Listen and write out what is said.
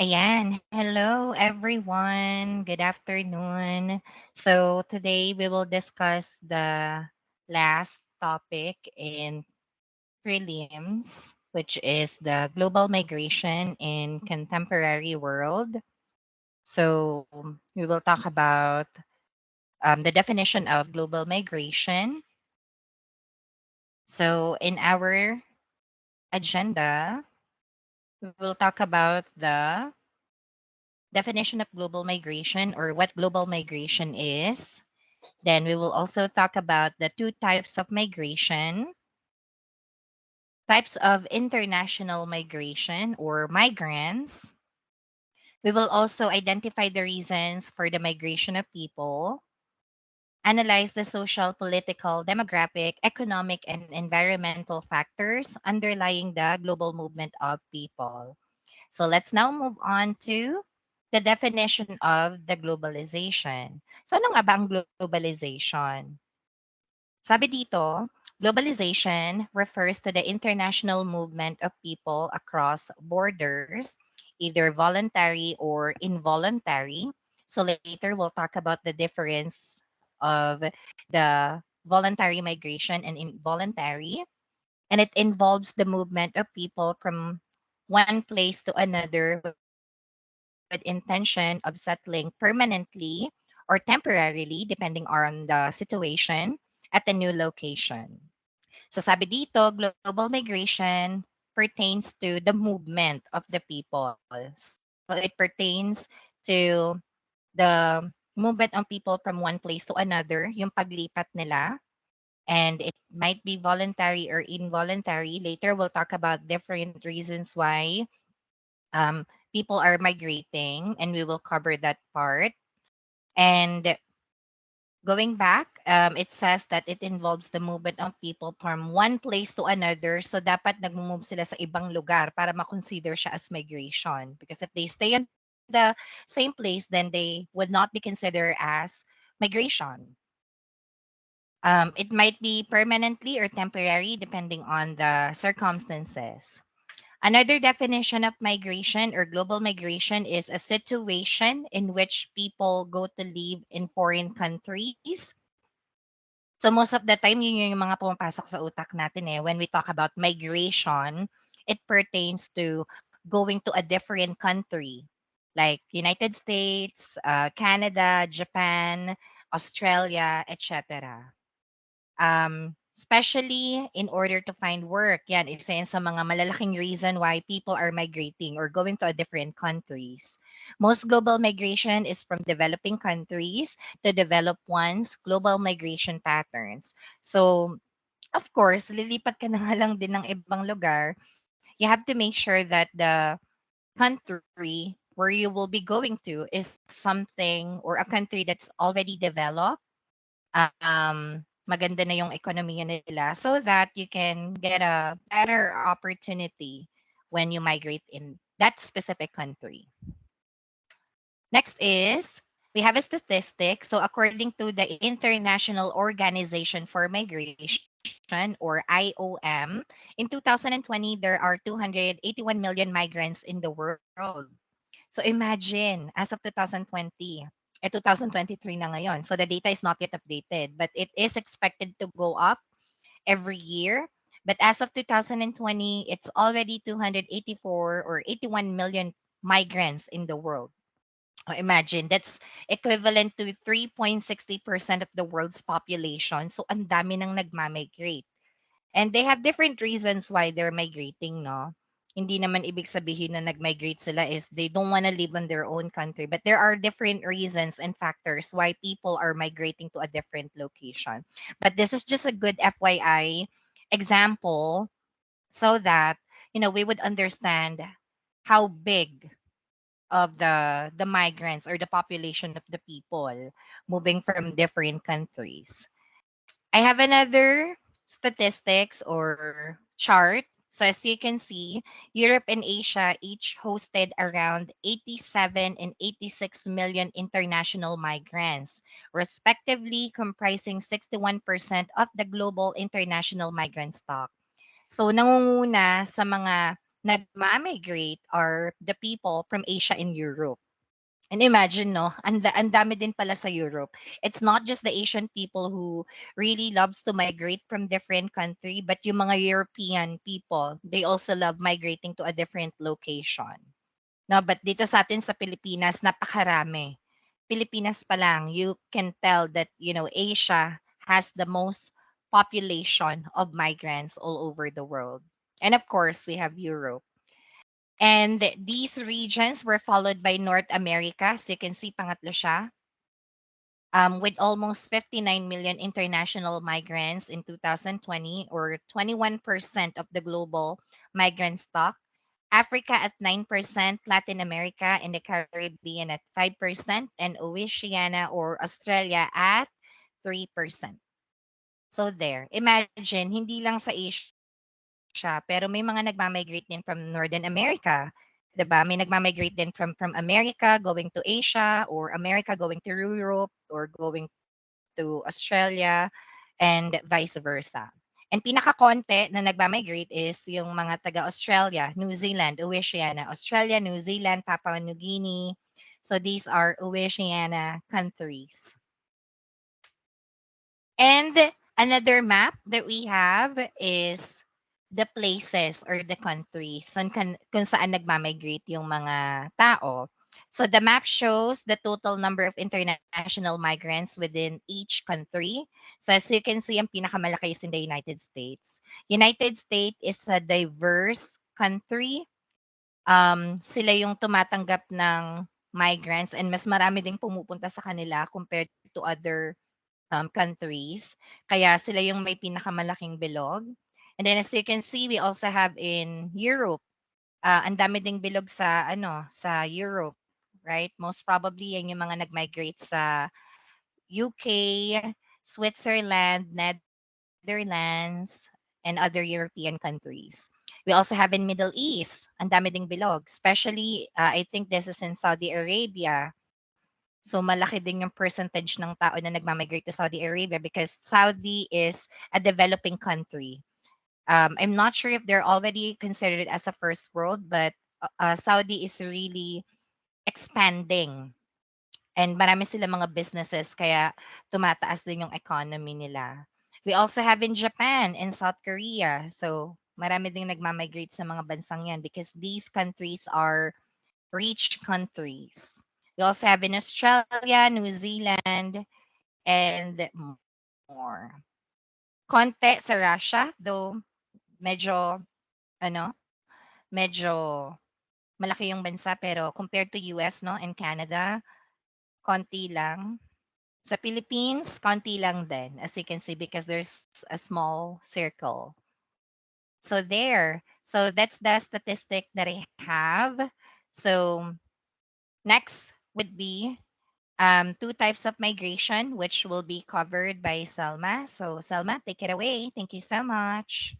Ayan. Hello, everyone. Good afternoon. So, today we will discuss the last topic in prelims, which is the global migration in contemporary world. So, we will talk about the definition of global migration. So, in our agenda, we will talk about the definition of global migration or what global migration is. Then we will also talk about the two types of migration, types of international migration or migrants. We will also identify the reasons for the migration of people, analyze the social, political, demographic, economic, and environmental factors underlying the global movement of people. So let's now move on to the definition of the globalization. So ano nga ba ang globalization? Sabi dito, globalization refers to the international movement of people across borders, either voluntary or involuntary. So later we'll talk about the difference of the voluntary migration and involuntary. And it involves the movement of people from one place to another with intention of settling permanently or temporarily, depending on the situation, at a new location. So sabi dito, global migration pertains to the movement of the people. So it pertains to the movement of people from one place to another, yung paglipat nila. And it might be voluntary or involuntary. Later, we'll talk about different reasons why um, people are migrating, and we will cover that part. And going back, it says that it involves the movement of people from one place to another. So, dapat nag-move sila sa ibang lugar para ma-consider siya as migration. Because if they stay in the same place, then they would not be considered as migration. It might be permanently or temporary depending on the circumstances. Another definition of migration or global migration is a situation in which people go to live in foreign countries. So most of the time, yun yung mga pumapasok sa utak natin eh. When we talk about migration, it pertains to going to a different country like United States, Canada, Japan, Australia, etc. Especially in order to find work. Yan, isa yan sa mga malalaking reason why people are migrating or going to a different countries. Most global migration is from developing countries to develop ones global migration patterns. So, of course, lilipat ka na nga lang din ng ibang lugar. You have to make sure that the country where you will be going to is something or a country that's already developed, maganda na yung ekonomiya nila so that you can get a better opportunity when you migrate in that specific country. Next is we have a statistic. So according to the International Organization for Migration or IOM, in 2020 there are 281 million migrants in the world. So imagine as of 2020, 2023 na ngayon. So the data is not yet updated, but it is expected to go up every year. But as of 2020, it's already 284 or 81 million migrants in the world. Imagine, that's equivalent to 3.60% of the world's population. So, ang dami nang nagmamigrate. And they have different reasons why they're migrating, no? Hindi naman ibig sabihin na nag-migrate sila is they don't want to live in their own country. But there are different reasons and factors why people are migrating to a different location. But this is just a good FYI example so that, we would understand how big of the migrants or the population of the people moving from different countries. I have another statistics or chart. So as you can see, Europe and Asia each hosted around 87 and 86 million international migrants, respectively comprising 61% of the global international migrant stock. So nangunguna sa mga nagma-migrate are the people from Asia and Europe. And imagine, no, ang dami din pala sa Europe. It's not just the Asian people who really loves to migrate from different country, but yung mga European people, they also love migrating to a different location. No, but dito sa atin sa Pilipinas, napakarami. Pilipinas pa lang, you can tell that, Asia has the most population of migrants all over the world. And of course, we have Europe. And these regions were followed by North America. So you can see, pangatlo siya, with almost 59 million international migrants in 2020, or 21% of the global migrant stock. Africa at 9%, Latin America and the Caribbean at 5%, and Oceania or Australia at 3%. So there, imagine, hindi lang sa Asia, pero may mga nagmamigrate din from Northern America. 'Di ba? May nagmamigrate din from America going to Asia, or America going to Europe, or going to Australia, and vice versa. And pinakakonti na nagmamigrate is yung mga taga-Australia, New Zealand, Oceania. Australia, New Zealand, Papua New Guinea. So these are Oceania countries. And another map that we have is the places or the countries kung saan nagmamigrate yung mga tao. So the map shows the total number of international migrants within each country. So as you can see, ang pinakamalaki is in the United States. United States is a diverse country. Sila yung tumatanggap ng migrants, and mas marami ding pumupunta sa kanila compared to other countries. Kaya sila yung may pinakamalaking bilog. And then as you can see, we also have in Europe, ang dami ding bilog sa Europe, right? Most probably yan yung mga nag-migrate sa UK, Switzerland, Netherlands, and other European countries. We also have in Middle East, ang dami ding bilog, especially I think this is in Saudi Arabia. So malaki din yung percentage ng tao na nagma-migrate to Saudi Arabia because Saudi is a developing country. I'm not sure if they're already considered as a first world, but Saudi is really expanding. And marami sila mga businesses, kaya tumataas din yung economy nila. We also have in Japan and South Korea. So marami ding nagma-migrate sa mga bansang yan because these countries are rich countries. We also have in Australia, New Zealand, and more. Konti sa Russia, though medyo, medyo malaki yung bansa, pero compared to US, no, and Canada, konti lang. Sa Philippines, konti lang din, as you can see, because there's a small circle. So there. So that's the statistic that I have. So next would be two types of migration, which will be covered by Selma. So, Selma, take it away. Thank you so much.